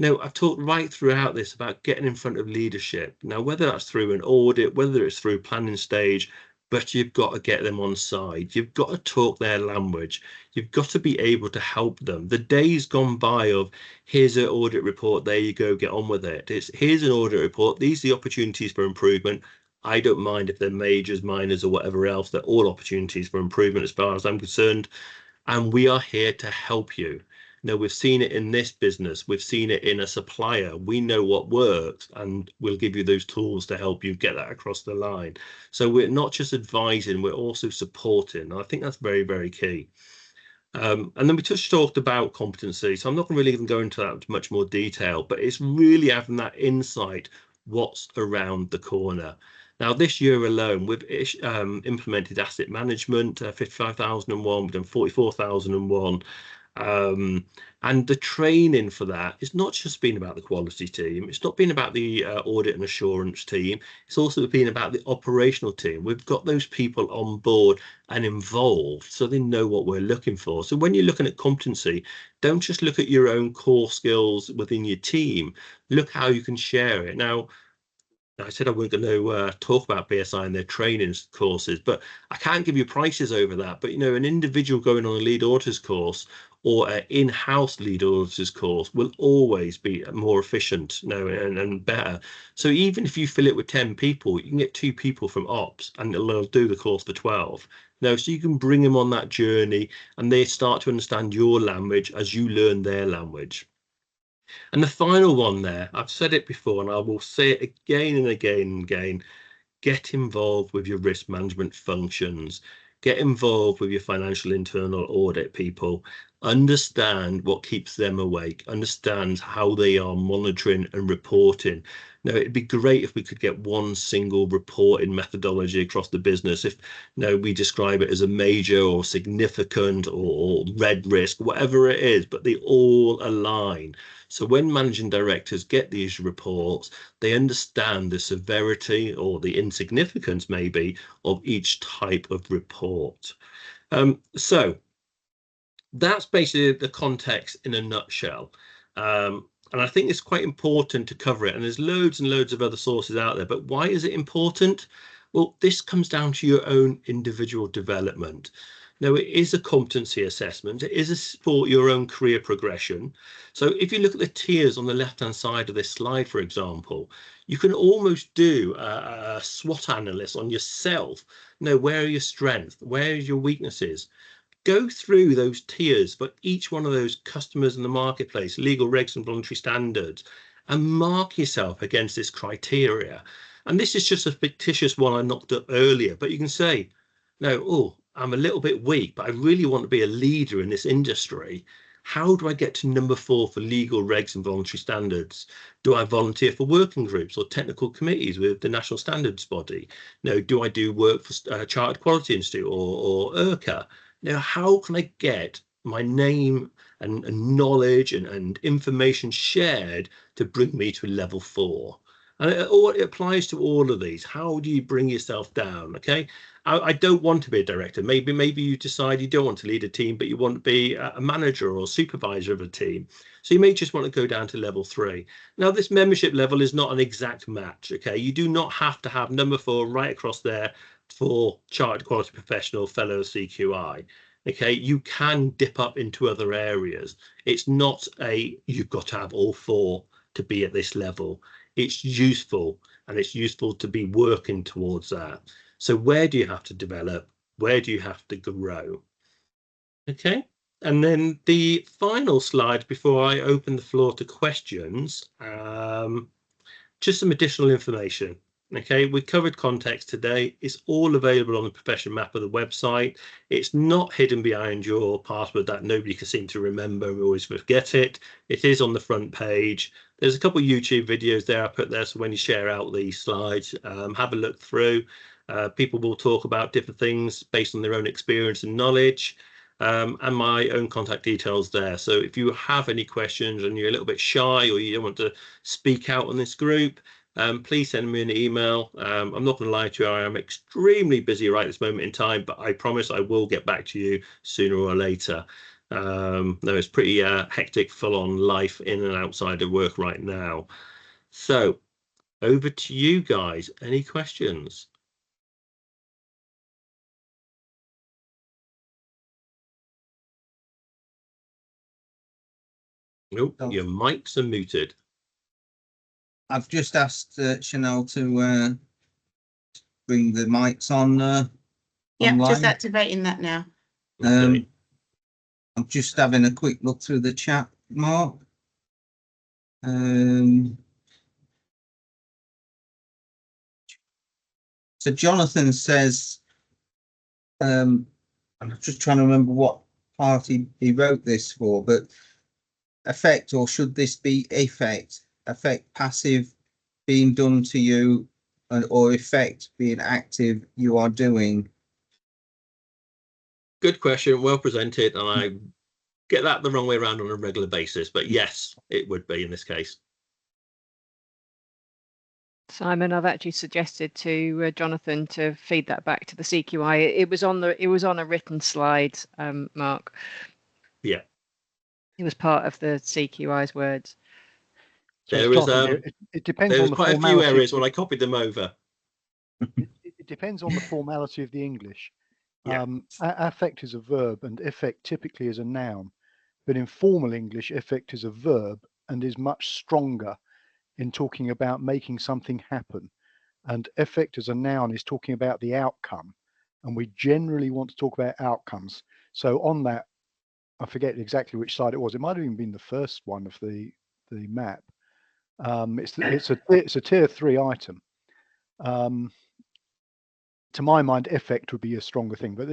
I've talked right throughout this about getting in front of leadership. Now, whether that's through an audit, whether it's through planning stage, but you've got to get them on side. You've got to talk their language. You've got to be able to help them. The days gone by of here's an audit report, there you go, get on with it. It's here's an audit report, these are the opportunities for improvement. I don't mind if they're majors, minors, or whatever else. They're all opportunities for improvement as far as I'm concerned. And we are here to help you. No, we've seen it in this business. We've seen it in a supplier. We know what works, and we'll give you those tools to help you get that across the line. So we're not just advising, we're also supporting. I think that's very, very key. And then we talked about competency. So I'm not really even going into that much more detail, but it's really having that insight, what's around the corner. Now, this year alone, we've implemented asset management, 55,001, we've done 44,001. And the training for that is not just been about the quality team. It's not been about the audit and assurance team. It's also been about the operational team. We've got those people on board and involved so they know what we're looking for. So when you're looking at competency, don't just look at your own core skills within your team. Look how you can share it. Now, I said I wasn't going to talk about BSI and their training courses, but I can't give you prices over that. But, you know, an individual going on a lead auditors course or an in-house lead auditors course will always be more efficient, you know, and better. So even if you fill it with 10 people, you can get 2 people from ops and they'll do the course for 12. No, so you can bring them on that journey and they start to understand your language as you learn their language. And the final one there, I've said it before and I will say it again and again and again, get involved with your risk management functions, get involved with your financial internal audit people, understand what keeps them awake, understand how they are monitoring and reporting. Now, it'd be great if we could get one single reporting methodology across the business. If we describe it as a major or significant or red risk, whatever it is, but they all align. So when managing directors get these reports, they understand the severity or the insignificance maybe of each type of report. So that's basically the context in a nutshell. And I think it's quite important to cover it. And there's loads and loads of other sources out there. But why is it important? Well, this comes down to your own individual development. Now, it is a competency assessment. It is for your own career progression. So if you look at the tiers on the left-hand side of this slide, for example, you can almost do a SWOT analysis on yourself. Where are your strengths? Where are your weaknesses? Go through those tiers for each one of those customers in the marketplace, legal regs and voluntary standards, and mark yourself against this criteria. And this is just a fictitious one I knocked up earlier, but you can say, no, I'm a little bit weak, but I really want to be a leader in this industry. How do I get to number 4 for legal regs and voluntary standards? Do I volunteer for working groups or technical committees with the National Standards Body? Do I do work for Chartered Quality Institute or IRCA? Now, how can I get my name and knowledge and information shared to bring me to level 4? And it applies to all of these. How do you bring yourself down? Okay, I don't want to be a director. Maybe you decide you don't want to lead a team, but you want to be a manager or supervisor of a team. So you may just want to go down to level 3. Now, this membership level is not an exact match. Okay, you do not have to have number 4 right across there for Chartered Quality Professional Fellow CQI. Okay, you can dip up into other areas. It's not you've got to have all 4 to be at this level. It's useful, and it's useful to be working towards that. So where do you have to develop? Where do you have to grow? Okay, and then the final slide before I open the floor to questions, just some additional information. Okay, we covered context today. It's all available on the profession map of the website. It's not hidden behind your password that nobody can seem to remember. We always forget it. It is on the front page. There's a couple of YouTube videos there I put there, so when you share out these slides, have a look through. People will talk about different things based on their own experience and knowledge. And my own contact details there. So if you have any questions and you're a little bit shy or you don't want to speak out on this group, please send me an email. I'm not going to lie to you, I am extremely busy right this moment in time, but I promise I will get back to you sooner or later. It's pretty hectic, full-on life in and outside of work right now. So over to you guys. Any questions? Nope, your mics are muted. I've just asked Chanel to bring the mics on. Yeah, online. just activating that now. Okay. I'm just having a quick look through the chat, Mark. So Jonathan says, I'm just trying to remember what part he wrote this for, but effect, or should this be effect? Effect passive being done to you, or effect being active you are doing? Good question, well presented, and I get that the wrong way around on a regular basis, but yes, it would be in this case. Simon, I've actually suggested to Jonathan to feed that back to the CQI. It was on a written slide, Mark. Yeah. It was part of the CQI's words. So it depends on the quite a few areas when I copied them over. It depends on the formality of the English. Yeah. Affect is a verb and effect typically is a noun, but in formal English, effect is a verb and is much stronger in talking about making something happen. And effect as a noun is talking about the outcome, and we generally want to talk about outcomes. So on that, I forget exactly which slide it was. It might have even been the first one of the map. It's a tier 3 item. To my mind, effect would be a stronger thing, but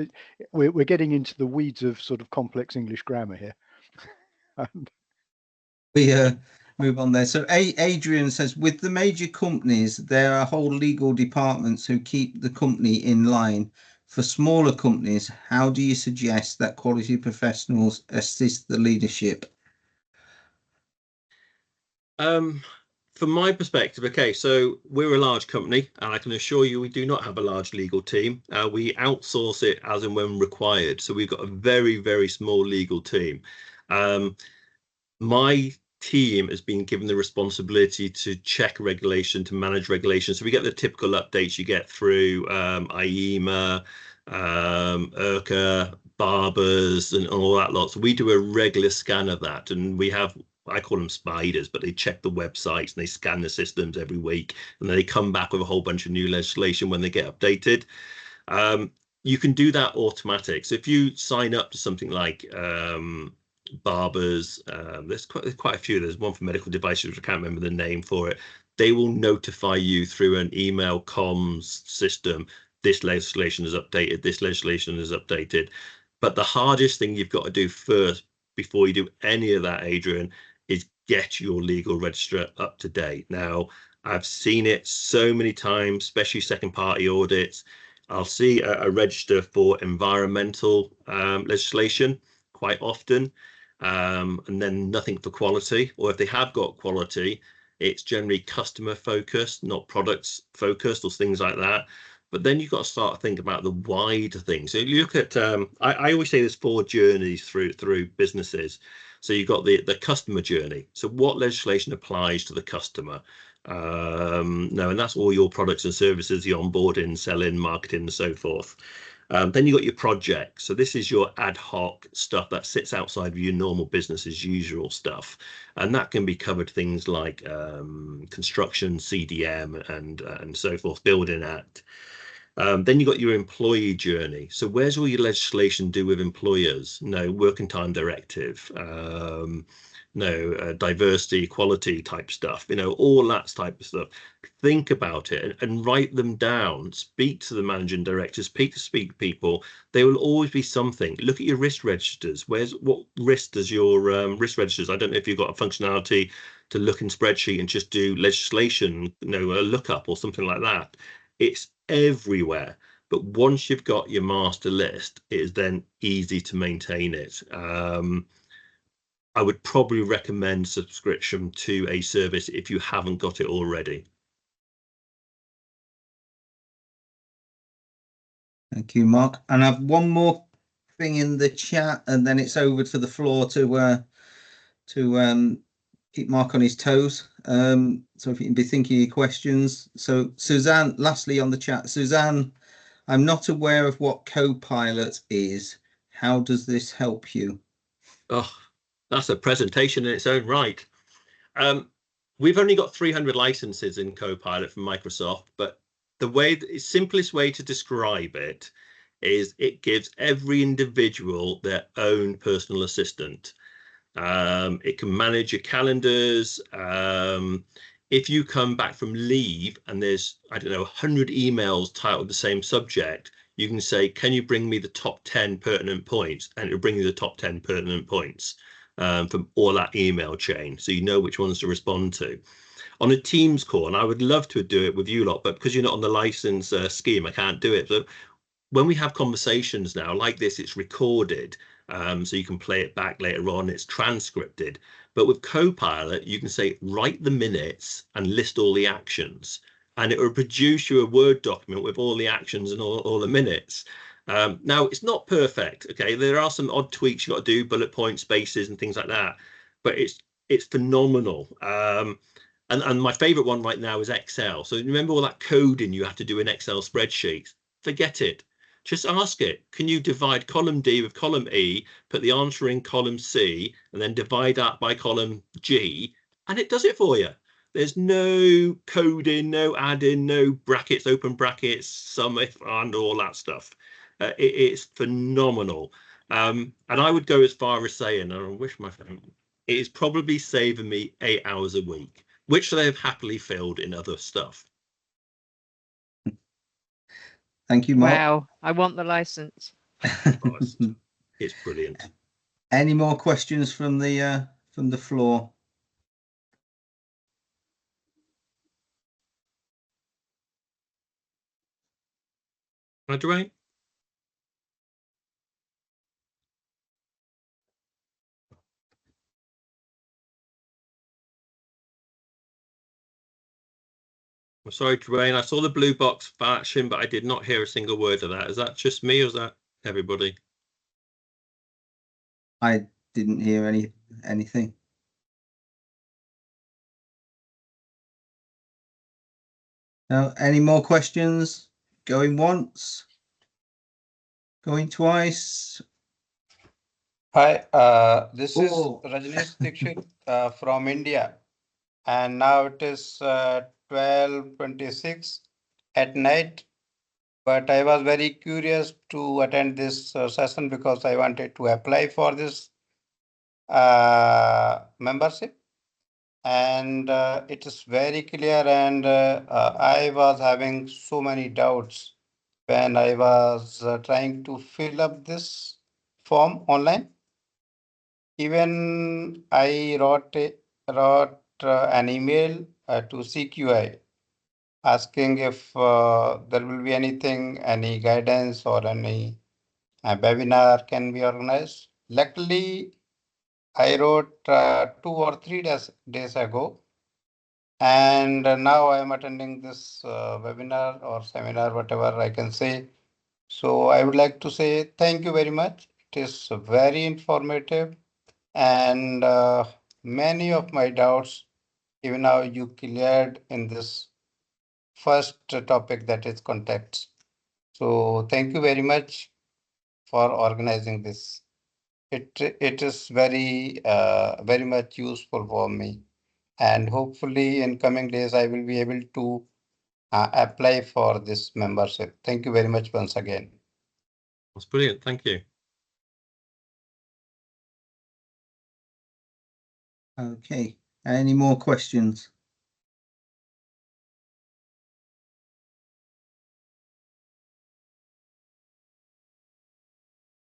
we're getting into the weeds of sort of complex English grammar here. We move on there. So Adrian says, with the major companies, there are whole legal departments who keep the company in line. For smaller companies, how do you suggest that quality professionals assist the leadership? From my perspective, okay, so we're a large company, and I can assure you we do not have a large legal team. We outsource it as and when required. So we've got a very, very small legal team. My team has been given the responsibility to check regulation, to manage regulation. So we get the typical updates you get through IEMA, IRCA, Barbers, and all that lot. So we do a regular scan of that, and we have, I call them spiders, but they check the websites and they scan the systems every week, and then they come back with a whole bunch of new legislation when they get updated. You can do that automatic. So if you sign up to something like Barbers, there's quite a few. There's one for medical devices, which I can't remember the name for it. They will notify you through an email comms system. This legislation is updated. This legislation is updated. But the hardest thing you've got to do first, before you do any of that, Adrian, is get your legal register up to date. Now, I've seen it so many times, especially second party audits. I'll see a register for environmental legislation quite often, and then nothing for quality. Or if they have got quality, it's generally customer focused, not products focused or things like that. But then you've got to start thinking about the wider things. So you look at, I always say there's 4 journeys through businesses. So you've got the customer journey. So what legislation applies to the customer? No, and that's all your products and services, the onboarding, selling, marketing, and so forth. Then you got your project. So this is your ad hoc stuff that sits outside of your normal business as usual stuff, and that can be covered things like construction, CDM, and so forth, Building Act. Then you got your employee journey. So where's all your legislation do with employers? No, working time directive. No, diversity, equality type stuff, all that type of stuff. Think about it and write them down. Speak to the managing directors, speak to people. There will always be something. Look at your risk registers. What risk does your risk registers? I don't know if you've got a functionality to look in spreadsheet and just do legislation, a lookup or something like that. It's everywhere. But once you've got your master list, it is then easy to maintain it. I would probably recommend subscription to a service if you haven't got it already. Thank you, Mark. And I have one more thing in the chat, and then it's over to the floor to keep Mark on his toes. So if you can be thinking of your questions. So Suzanne, lastly on the chat, Suzanne, I'm not aware of what Copilot is. How does this help you? Oh, that's a presentation in its own right. We've only got 300 licenses in Copilot from Microsoft, but the simplest way to describe it is it gives every individual their own personal assistant. It can manage your calendars. If you come back from leave and there's, I don't know, 100 emails titled the same subject, you can say, can you bring me the top 10 pertinent points? And it'll bring you the top 10 pertinent points from all that email chain. So you know which ones to respond to. On a Teams call, and I would love to do it with you lot, but because you're not on the license scheme, I can't do it. So when we have conversations now like this, it's recorded, so you can play it back later on. It's transcripted. But with Copilot, you can say, write the minutes and list all the actions. And it will produce you a Word document with all the actions and all the minutes. Now, it's not perfect. OK, there are some odd tweaks you got to do, bullet points, spaces and things like that. But it's phenomenal. And my favorite one right now is Excel. So remember all that coding you have to do in Excel spreadsheets? Forget it. Just ask it, can you divide column D with column E, put the answer in column C, and then divide that by column G, and it does it for you. There's no coding, no adding, no brackets, open brackets, sum, if, and all that stuff. It's phenomenal. And I would go as far as saying, and I wish my phone, it is probably saving me 8 hours a week, which they have happily filled in other stuff. Thank you, Mark. Wow, I want the license. It's brilliant. Any more questions from the floor? Dwayne? I'm sorry, Dwayne. I saw the blue box flashing, but I did not hear a single word of that. Is that just me or is that everybody? I didn't hear anything. No, any more questions? Going once? Going twice? Hi, this is Rajneesh Dixit from India, and now it is 12:26 at night. But I was very curious to attend this session because I wanted to apply for this membership, and it is very clear. And I was having so many doubts when I was trying to fill up this form online. Even I wrote an email to CQI asking if there will be anything, any guidance or any webinar can be organized. Luckily, I wrote 2 or 3 days ago, and now I am attending this webinar or seminar, whatever I can say. So I would like to say thank you very much. It is very informative. And many of my doubts, even now you cleared in this first topic, that is context. So thank you very much for organizing this. It is very much useful for me. And hopefully in coming days, I will be able to apply for this membership. Thank you very much once again. That's brilliant. Thank you. Okay. Any more questions?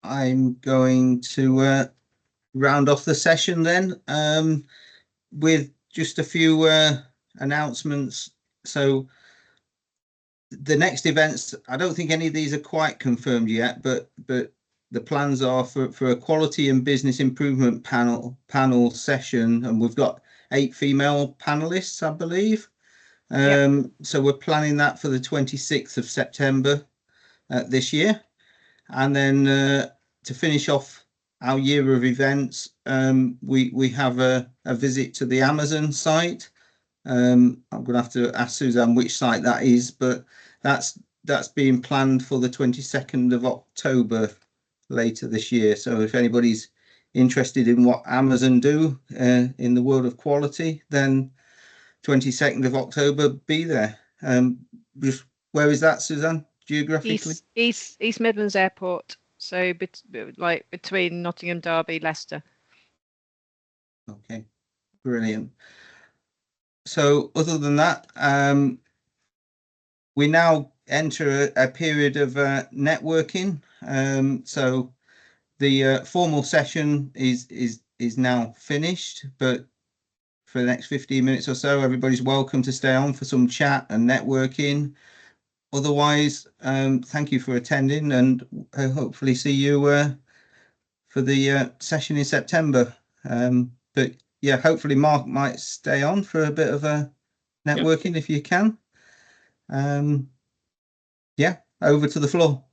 I'm going to round off the session then with just a few announcements. So the next events, I don't think any of these are quite confirmed yet, but the plans are for a quality and business improvement panel session, and we've got 8 female panelists, I believe. So we're planning that for the 26th of September this year. And then to finish off our year of events, we have a visit to the Amazon site. I'm going to have to ask Suzanne which site that is, but that's being planned for the 22nd of October later this year. So if anybody's interested in what Amazon do in the world of quality, then 22nd of October, be there. Where is that, Suzanne? geographically? East Midlands Airport. So like between Nottingham, Derby, Leicester. Okay, brilliant. So other than that, we now enter a period of networking. So the formal session is now finished, but for the next 15 minutes or so, everybody's welcome to stay on for some chat and networking. Otherwise, thank you for attending, and hopefully see you for the session in September. But yeah, hopefully Mark might stay on for a bit of a networking if you can. Yeah, over to the floor.